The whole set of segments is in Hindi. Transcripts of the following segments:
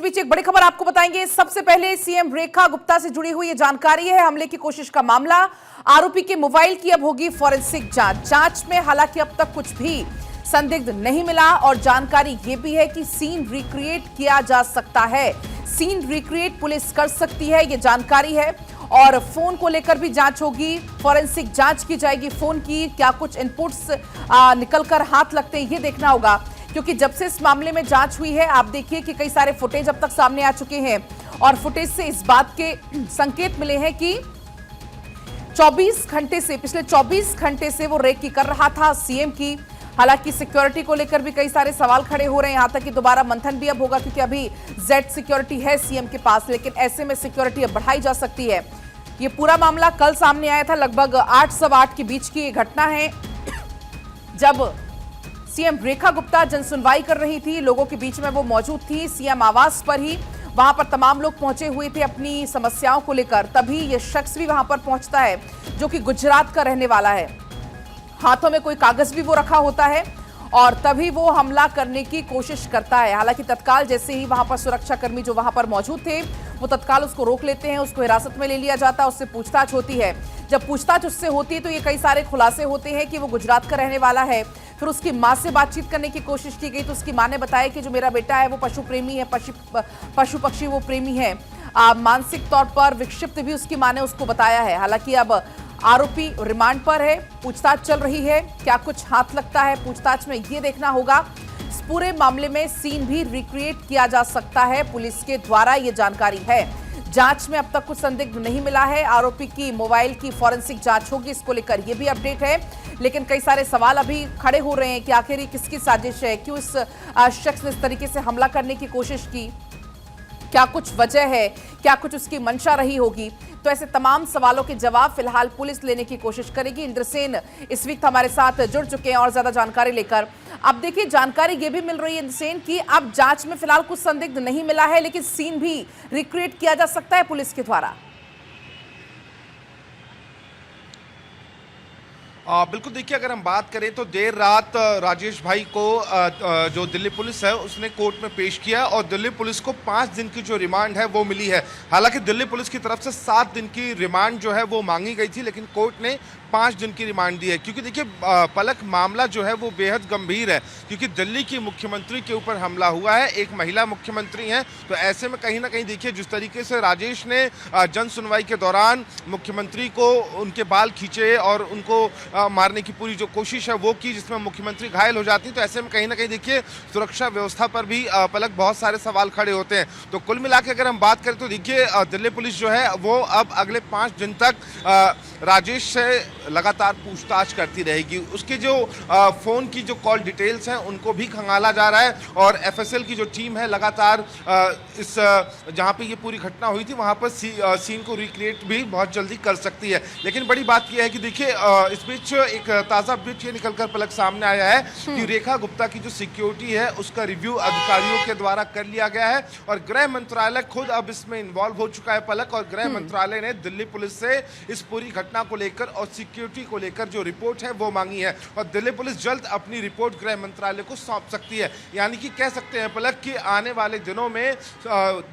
बीच एक बड़ी खबर आपको बताएंगे। सबसे पहले सीएम रेखा गुप्ता से जुड़ी हुई ये जानकारी है। हमले की कोशिश का मामला, आरोपी के मोबाइल की अब होगी फॉरेंसिक जांच में हालांकि अब तक कुछ भी संदिग्ध नहीं मिला और जानकारी ये भी है कि सीन रिक्रिएट किया जा सकता है। सीन रिक्रिएट पुलिस कर सकती है, ये जानकारी है। और फोन को लेकर भी जांच होगी, फॉरेंसिक जांच की जाएगी फोन की। क्या कुछ इनपुट्स निकलकर हाथ लगते हैं ये देखना होगा, क्योंकि जब से इस मामले में जांच हुई है आप देखिए कि कई सारे फुटेज अब तक सामने आ चुके हैं और फुटेज से इस बात के संकेत मिले हैं कि 24 घंटे से, पिछले 24 घंटे से वो रेकी कर रहा था सीएम की। हालांकि सिक्योरिटी को लेकर भी कई सारे सवाल खड़े हो रहे हैं, यहां तक कि दोबारा मंथन भी अब होगा क्योंकि अभी जेड सिक्योरिटी है सीएम के पास, लेकिन ऐसे में सिक्योरिटी अब बढ़ाई जा सकती है। ये पूरा मामला कल सामने आया था, लगभग 8 सवा 8 के बीच की घटना है जब सीएम रेखा गुप्ता जनसुनवाई कर रही थी। लोगों के बीच में वो मौजूद थी सीएम आवास पर ही, वहां पर तमाम लोग पहुंचे हुए थे अपनी समस्याओं को लेकर। तभी ये शख्स भी वहां पर पहुंचता है जो कि गुजरात का रहने वाला है। हाथों में कोई कागज भी वो रखा होता है और तभी वो हमला करने की कोशिश करता है। हालांकि तत्काल जैसे ही वहां पर सुरक्षाकर्मी जो वहां पर मौजूद थे वो तत्काल उसको रोक लेते हैं, उसको हिरासत में ले लिया जाता है, उससे पूछताछ होती है। जब पूछताछ उससे होती है तो ये कई सारे खुलासे होते हैं कि वो गुजरात का रहने वाला है। फिर उसकी मां से बातचीत करने की कोशिश की गई तो उसकी मां ने बताया कि जो मेरा बेटा है वो पशु प्रेमी है, पशु पक्षी वो प्रेमी है। मानसिक तौर पर विक्षिप्त भी उसकी मां ने उसको बताया है। हालांकि अब आरोपी रिमांड पर है, पूछताछ चल रही है। क्या कुछ हाथ लगता है पूछताछ में ये देखना होगा। इस पूरे मामले में सीन भी रिक्रिएट किया जा सकता है पुलिस के द्वारा, ये जानकारी है। जांच में अब तक कुछ संदिग्ध नहीं मिला है। आरोपी की मोबाइल की फॉरेंसिक जांच होगी, इसको लेकर यह भी अपडेट है। लेकिन कई सारे सवाल अभी खड़े हो रहे हैं कि आखिर ये किसकी साजिश है, क्यों इस शख्स ने इस तरीके से हमला करने की कोशिश की, क्या कुछ वजह है, क्या कुछ उसकी मंशा रही होगी। तो ऐसे तमाम सवालों के जवाब फिलहाल पुलिस लेने की कोशिश करेगी। इंद्रसेन इस वक्त हमारे साथ जुड़ चुके हैं और ज्यादा जानकारी लेकर। अब देखिए जानकारी ये भी मिल रही है इंद्रसेन की अब जांच में फिलहाल कुछ संदिग्ध नहीं मिला है, लेकिन सीन भी रिक्रिएट किया जा सकता है पुलिस के द्वारा। बिल्कुल, देखिए अगर हम बात करें तो देर रात राजेश भाई को जो दिल्ली पुलिस है उसने कोर्ट में पेश किया और दिल्ली पुलिस को 5 दिन की जो रिमांड है वो मिली है। हालांकि दिल्ली पुलिस की तरफ से 7 दिन की रिमांड जो है वो मांगी गई थी, लेकिन कोर्ट ने 5 दिन की रिमांड दी है। क्योंकि देखिए पलक मामला जो है वो बेहद गंभीर है, क्योंकि दिल्ली की मुख्यमंत्री के ऊपर हमला हुआ है, एक महिला मुख्यमंत्री हैं। तो ऐसे में कहीं ना कहीं देखिए जिस तरीके से राजेश ने जन सुनवाई के दौरान मुख्यमंत्री को उनके बाल खींचे और उनको मारने की पूरी जो कोशिश है वो की, जिसमें मुख्यमंत्री घायल हो जाती, तो ऐसे में कहीं ना कहीं देखिए सुरक्षा व्यवस्था पर भी पलक बहुत सारे सवाल खड़े होते हैं। तो कुल मिला के अगर हम बात करें तो देखिए दिल्ली पुलिस जो है वो अब अगले 5 दिन तक राजेश से लगातार पूछताछ करती रहेगी। उसके जो फ़ोन की जो कॉल डिटेल्स हैं उनको भी खंगाला जा रहा है और एफएसएल की जो टीम है लगातार इस जहां पे ये पूरी घटना हुई थी वहां पर सीन को रिक्रिएट भी बहुत जल्दी कर सकती है। लेकिन बड़ी बात यह है कि देखिए इस बीच एक ताज़ा अपडेट ये निकलकर पलक सामने आया है कि रेखा गुप्ता की जो सिक्योरिटी है उसका रिव्यू अधिकारियों के द्वारा कर लिया गया है और गृह मंत्रालय खुद अब इसमें इन्वॉल्व हो चुका है पलक। और गृह मंत्रालय ने दिल्ली पुलिस से इस पूरी घटना को लेकर और सिक्योरिटी को लेकर जो रिपोर्ट है वो मांगी है और दिल्ली पुलिस जल्द अपनी रिपोर्ट गृह मंत्रालय को सौंप सकती है। यानी कि कह सकते हैं पलक कि आने वाले दिनों में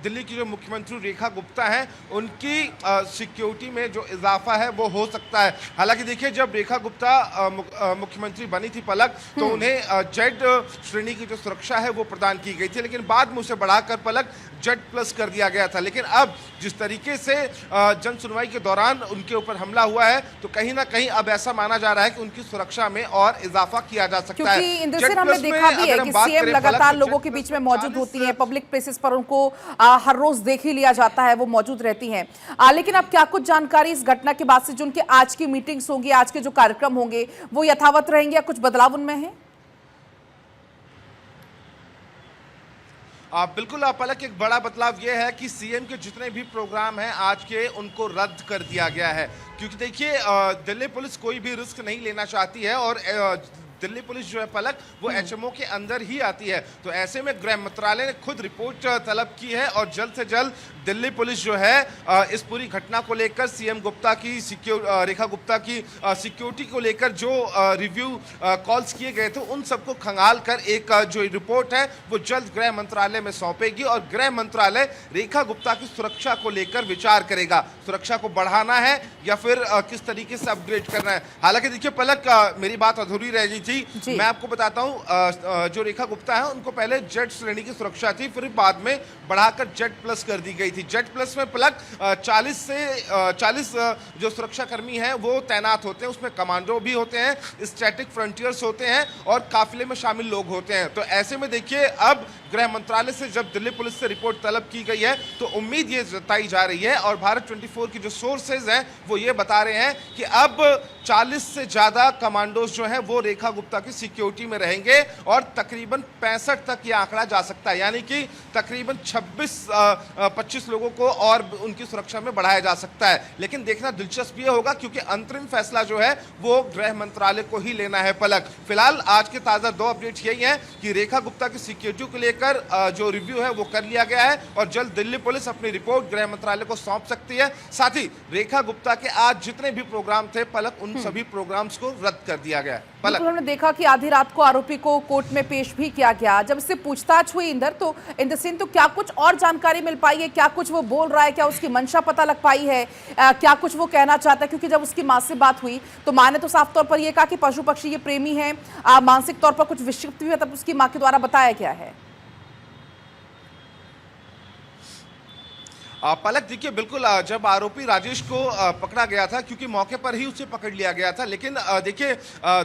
दिल्ली की जो मुख्यमंत्री रेखा गुप्ता है उनकी सिक्योरिटी में जो इजाफा है वो हो सकता है। हालांकि देखिए जब रेखा गुप्ता मुख्यमंत्री बनी थी पलक तो उन्हें जेड श्रेणी की जो सुरक्षा है वो प्रदान की गई थी, लेकिन बाद में उसे बढ़ाकर पलक जेड प्लस कर दिया गया था। लेकिन अब जिस तरीके से जन सुनवाई के दौरान उनके ऊपर हमला हुआ है तो कहीं ना कहीं अब ऐसा माना जा रहा है कि उनकी सुरक्षा में और इजाफा किया जा सकता है। क्योंकि इंद्रसेन हमने देखा भी है कि सीएम लगातार लोगों के बीच में मौजूद होती हैं, पब्लिक प्लेसेस पर उनको हर रोज देख ही लिया जाता है, वो मौजूद रहती हैं। लेकिन अब क्या कुछ जानकारी इस घटना के बाद से जो उनके आज की मीटिंग्स होंगी, आज के जो कार्यक्रम होंगे वो यथावत रहेंगे या कुछ बदलाव उनमें है? बिल्कुल पलक, एक बड़ा बदलाव यह है कि सीएम के जितने भी प्रोग्राम हैं आज के उनको रद्द कर दिया गया है। क्योंकि देखिए दिल्ली पुलिस कोई भी रिस्क नहीं लेना चाहती है और दिल्ली पुलिस जो है पलक वो एचएमओ के अंदर ही आती है। तो ऐसे में गृह मंत्रालय ने खुद रिपोर्ट तलब की है और जल्द से जल्द दिल्ली पुलिस जो है इस पूरी घटना को लेकर सीएम गुप्ता की रेखा गुप्ता की सिक्योरिटी को लेकर जो रिव्यू कॉल्स किए गए थे उन सबको खंगाल कर एक जो रिपोर्ट है वो जल्द गृह मंत्रालय में सौंपेगी और गृह मंत्रालय रेखा गुप्ता की सुरक्षा को लेकर विचार करेगा। सुरक्षा को बढ़ाना है या फिर किस तरीके से अपग्रेड करना है। हालांकि देखिए पलक, मेरी बात अधूरी रह गई थी। मैं आपको बताता हूं, जो रेखा गुप्ता है उनको पहले जेड श्रेणी की सुरक्षा थी, फिर बाद में बढ़ाकर जेड प्लस कर दी गई थी। जेड प्लस में पलक 40 जो सुरक्षा कर्मी हैं वो तैनात होते हैं, उसमें कमांडो भी होते हैं, स्टैटिक फ्रंटियर्स होते हैं और काफिले में शामिल लोग होते हैं। तो ऐसे में देखिए अब गृह मंत्रालय से जब दिल्ली पुलिस से रिपोर्ट तलब की गई है तो उम्मीद ये जताई जा रही है और भारत 24 की जो सोर्सेज हैं वो ये बता रहे हैं कि अब 40 से ज्यादा कमांडोज जो हैं वो रेखा गुप्ता की सिक्योरिटी में रहेंगे और तकरीबन 65 तक ये आंकड़ा जा सकता है, यानी कि तकरीबन 25 लोगों को और उनकी सुरक्षा में बढ़ाया जा सकता है। लेकिन देखना दिलचस्प ये होगा क्योंकि अंतरिम फैसला जो है वो गृह मंत्रालय को ही लेना है पलक। फिलहाल आज के ताजा 2 अपडेट्स यही हैं कि रेखा गुप्ता की सिक्योरिटी को लेकर जो रिव्यू है वो कर लिया गया है और जल्द दिल्ली पुलिस अपनी रिपोर्ट गृह मंत्रालय को सौंप सकती है। साथ ही रेखा गुप्ता के आज जितने भी प्रोग्राम थे पलक उन सभी प्रोग्राम्स को रद्द कर दिया गया है। पलक, हमने देखा कि आधी रात को आरोपी को कोर्ट में पेश भी किया गया। जब इससे पूछताछ हुई इंदर सिंह, तो क्या कुछ और जानकारी मिल पाई है? क्या कुछ वो बोल रहा है? क्या उसकी मंशा पता लग पाई है? क्या कुछ वो कहना चाहता है? क्योंकि जब उसकी मां से बात हुई तो मां ने तो साफ तौर पर यह कहा कि पशु पक्षी ये प्रेमी है, मानसिक तौर पर कुछ विक्षिप्त भी है, तब उसकी मां के द्वारा बताया गया है। पलक देखिए बिल्कुल, जब आरोपी राजेश को पकड़ा गया था क्योंकि मौके पर ही उसे पकड़ लिया गया था, लेकिन देखिए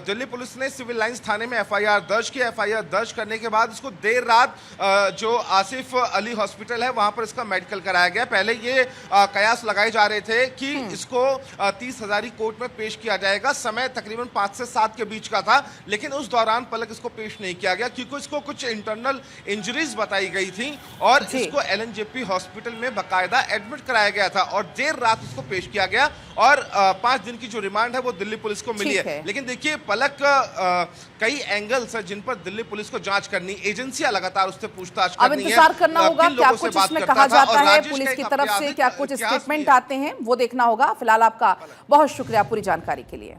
दिल्ली पुलिस ने सिविल लाइंस थाने में एफआईआर दर्ज की। एफआईआर दर्ज करने के बाद इसको देर रात जो आसिफ अली हॉस्पिटल है वहां पर इसका मेडिकल कराया गया। पहले ये कयास लगाए जा रहे थे कि इसको 30 हजारी कोर्ट में पेश किया जाएगा। समय तकरीबन 5 से 7 के बीच का था, लेकिन उस दौरान पलक इसको पेश नहीं किया गया क्योंकि इसको कुछ इंटरनल इंजरीज बताई गई थी और इसको एलएनजेपी हॉस्पिटल में बकायदा एडमिट कराया गया था और देर रात उसको पेश किया गया और 5 दिन की जो रिमांड है वो दिल्ली पुलिस को मिली है। लेकिन देखिए पलक, कई एंगल्स हैं जिन पर दिल्ली पुलिस को जांच करनी, एजेंसियां लगातार उससे पूछताछ करनी है। अब इंतजार करना होगा क्या कुछ इसमें कहा जाता है पुलिस की तरफ से, क्या कुछ स्टेटमेंट आते हैं वो देखना होगा। फिलहाल आपका बहुत शुक्रिया पूरी जानकारी के लिए।